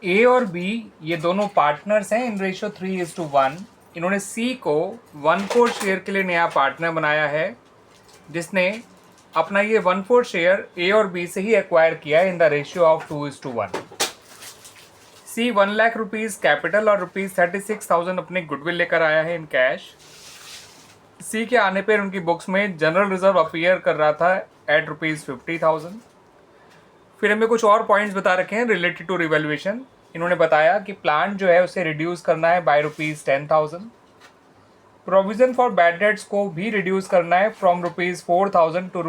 ए और बी ये दोनों पार्टनर्स हैं इन रेशियो 3:1। इन्होंने सी को 1/4 शेयर के लिए नया पार्टनर बनाया है, जिसने अपना ये 1/4 शेयर ए और बी से ही एक्वायर किया है in the ratio of 2:1। C 1,00,000 rupees capital और ₹36,000 अपने गुडविल लेकर आया है इन कैश। सी के आने पर उनकी बुक्स में जनरल रिजर्व अपीयर कर रहा था एट ₹50,000। फिर हमें कुछ और पॉइंट्स बता रखे हैं रिलेटेड टू रिवैल्यूएशन। इन्होंने बताया कि प्लान जो है उसे रिड्यूस करना है by ₹10,000। Provision for bad debts को भी रिड्यूस करना है फ्रॉम ₹4,000 टू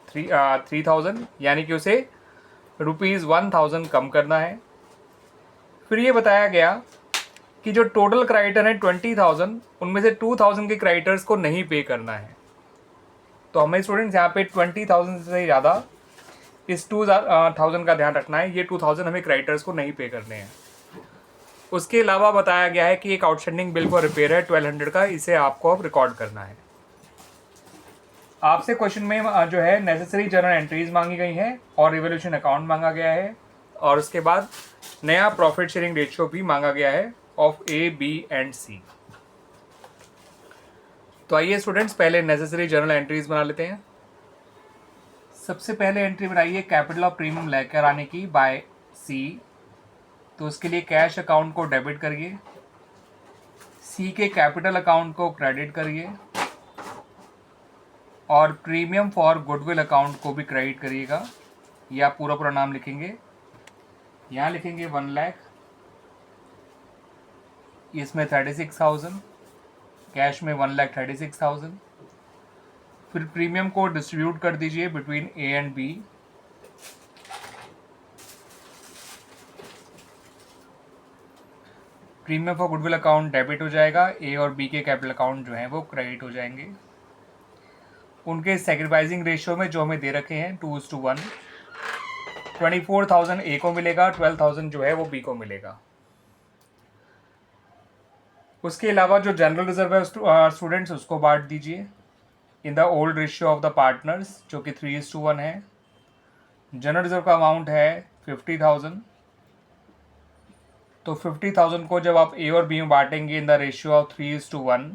₹3,000, यानी कि उसे ₹1,000 कम करना है। फिर ये बताया गया कि जो टोटल क्रेडिटर है 20,000, उनमें से 2,000 के क्रेडिटर्स को नहीं पे करना है। तो हमें स्टूडेंट्स यहाँ पे 20,000 से ज़्यादा इस 2,000 का ध्यान रखना है। ये 2,000 हमें क्रेडिटर्स को नहीं पे करने हैं। उसके अलावा बताया गया है कि एक आउटस्टैंडिंग बिल फॉर रिपेयर है 1,200 का, इसे आपको अब रिकॉर्ड करना है। आपसे क्वेश्चन में जो है नेसेसरी जर्नल एंट्रीज मांगी गई हैं और रिवोल्यूशन अकाउंट मांगा गया है, और उसके बाद नया प्रॉफिट शेयरिंग रेशियो भी मांगा गया है of A, B and C. तो आइए स्टूडेंट्स पहले नेसेसरी जर्नल एंट्रीज बना लेते हैं। सबसे पहले एंट्री बनाइए कैपिटल ऑफ प्रीमियम लेकर आने की बाय सी। तो उसके लिए कैश अकाउंट को डेबिट करिए, सी के कैपिटल अकाउंट को क्रेडिट करिए, और प्रीमियम फॉर गुडविल अकाउंट को भी क्रेडिट करिएगा। या पूरा नाम लिखेंगे, यहाँ लिखेंगे 1,00,000, इसमें 36,000, कैश में 1,36,000। फिर प्रीमियम को डिस्ट्रीब्यूट कर दीजिए between A and B. Premium for goodwill account debit हो जाएगा, ए और बी के कैपिटल अकाउंट जो हैं वो क्रेडिट हो जाएंगे। उनके सैक्रिफाइसिंग रेशियो में जो हमें दे रखे हैं 2:1, 24,000 ए को मिलेगा, 12,000 जो है वो बी को मिलेगा। उसके अलावा जो जनरल रिजर्व है स्टूडेंट्स उसको बांट दीजिए in the old ratio of the partners, जो कि 3:1 है। जनरल रिजर्व का अमाउंट है 50,000। तो 50,000 को जब आप ए और बी में बांटेंगे इन द रेशियो ऑफ 3:1,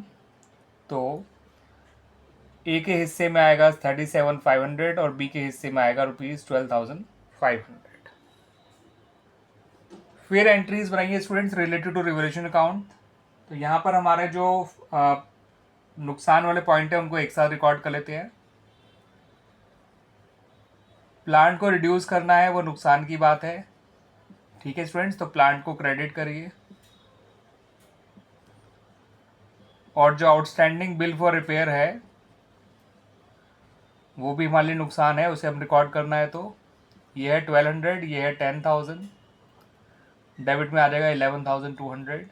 तो ए के हिस्से में आएगा 37,500 और बी के हिस्से में आएगा ₹12,500। फिर एंट्रीज बनाइए students related to revolution account. तो यहाँ पर हमारे जो नुकसान वाले पॉइंट है उनको एक साथ रिकॉर्ड कर लेते हैं। प्लांट को रिड्यूस करना है, वो नुकसान की बात है, ठीक है स्टूडेंट्स। तो प्लांट को क्रेडिट करिए, और जो आउटस्टैंडिंग बिल फॉर रिपेयर है वो भी हमारे लिए नुकसान है, उसे हम रिकॉर्ड करना है। तो ये है 1,200, ये है 10,000, डेबिट में आ जाएगा 11,200।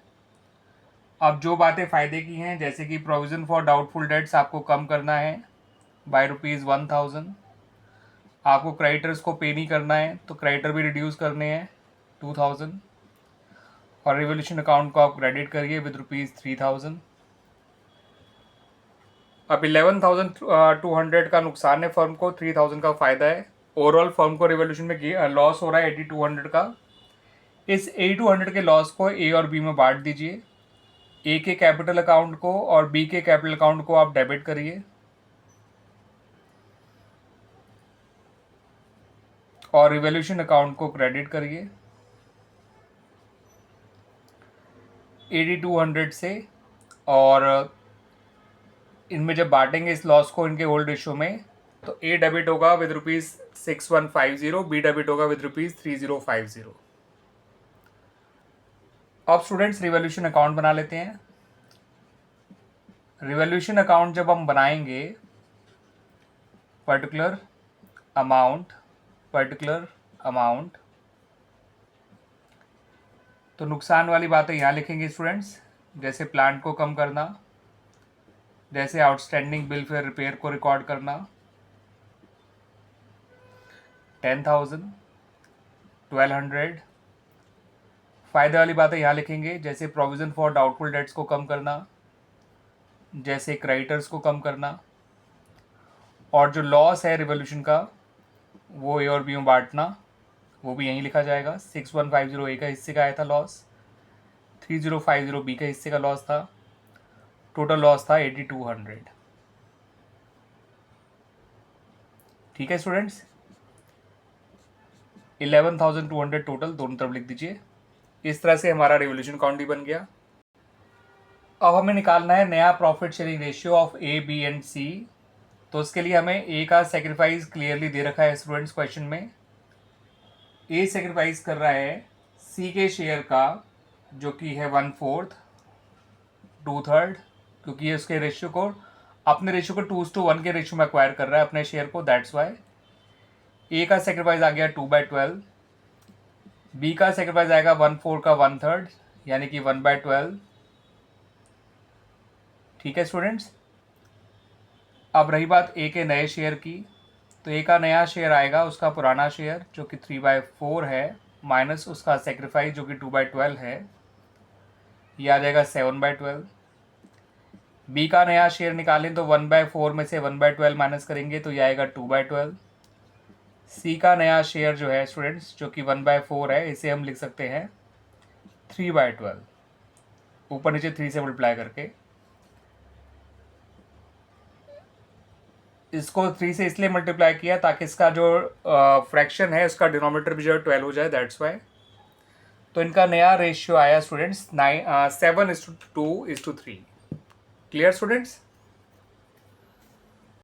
अब जो बातें फ़ायदे की हैं, जैसे कि प्रोविज़न फॉर डाउटफुल डेट्स आपको कम करना है बाय ₹1,000। आपको क्रेडिटर्स को पे नहीं करना है, तो क्रेडिटर भी रिड्यूस करने हैं 2,000। और रिवोल्यूशन अकाउंट को आप क्रेडिट करिए विद ₹3,000। अब 11,200 का नुकसान है फर्म को, 3,000 का फ़ायदा है। ओवरऑल फर्म को रिवोल्यूशन में लॉस हो रहा है 8,200 का। इस 8,200 के लॉस को ए और बी में बांट दीजिए। ए के कैपिटल अकाउंट को और बी के कैपिटल अकाउंट को आप डेबिट करिए, और रिवोल्यूशन अकाउंट को क्रेडिट करिए 8,200 से। और इनमें जब बांटेंगे इस लॉस को इनके ओल्ड रेशियो में, तो ए डेबिट होगा विद ₹6150, बी डेबिट होगा विद ₹3050। अब स्टूडेंट्स रिवोल्यूशन अकाउंट बना लेते हैं। रिवोल्यूशन अकाउंट जब हम बनाएंगे, पर्टिकुलर अमाउंट, तो नुकसान वाली बातें यहाँ लिखेंगे स्टूडेंट्स, जैसे प्लांट को कम करना, जैसे आउटस्टैंडिंग बिल फॉर रिपेयर को रिकॉर्ड करना 10,000, 1,200। फ़ायदे वाली बातें यहाँ लिखेंगे, जैसे प्रोविज़न फॉर डाउटफुल डेट्स को कम करना, जैसे क्रेडिटर्स को कम करना, और जो लॉस है रिवोल्यूशन का वो ए और बी में बांटना वो भी यहीं लिखा जाएगा। 6150 ए का हिस्से का आया था लॉस, 3050 बी का हिस्से का लॉस था, टोटल लॉस था 8200। ठीक है स्टूडेंट्स, 11,200 टोटल, दोनों तरफ लिख दीजिए। इस तरह से हमारा रिवोल्यूशन काउंट भी बन गया। अब हमें निकालना है नया profit sharing ratio of A, B and C. तो उसके लिए हमें ए का सेक्रीफाइस क्लियरली दे रखा है स्टूडेंट्स क्वेश्चन में। ए सेक्रीफाइस कर रहा है सी के शेयर का, जो कि है 1/4, 2/3, क्योंकि ये उसके रेशियो को, अपने रेशियो को 2:1 के रेशियो में एक्वायर कर रहा है अपने शेयर को, दैट्स वाई। ए का सेक्रीफाइस आ गया 2/12, बी का सेक्रीफाइस आएगा 1/4 का 1/3, यानी कि 1/12। ठीक है स्टूडेंट्स, अब रही बात ए के नए शेयर की, तो ए का नया शेयर आएगा उसका पुराना शेयर जो कि 3/4 है, माइनस उसका सेक्रीफाइस जो कि 2/12 है, ये आ जाएगा 7/12। बी का नया शेयर निकालें तो 1/4 में से 1/12 माइनस करेंगे तो ये आएगा 2/12। सी का नया शेयर जो है स्टूडेंट्स, जो कि 1/4 है, इसे हम लिख सकते हैं 3/12, ऊपर नीचे 3 से मल्टीप्लाई करके। इसको 3 से इसलिए मल्टीप्लाई किया ताकि इसका जो फ्रैक्शन है उसका डिनोमिनेटर भी जो है 12 हो जाए, दैट्स वाई। तो इनका नया रेशियो आया स्टूडेंट्स 7:2:3। Clear students?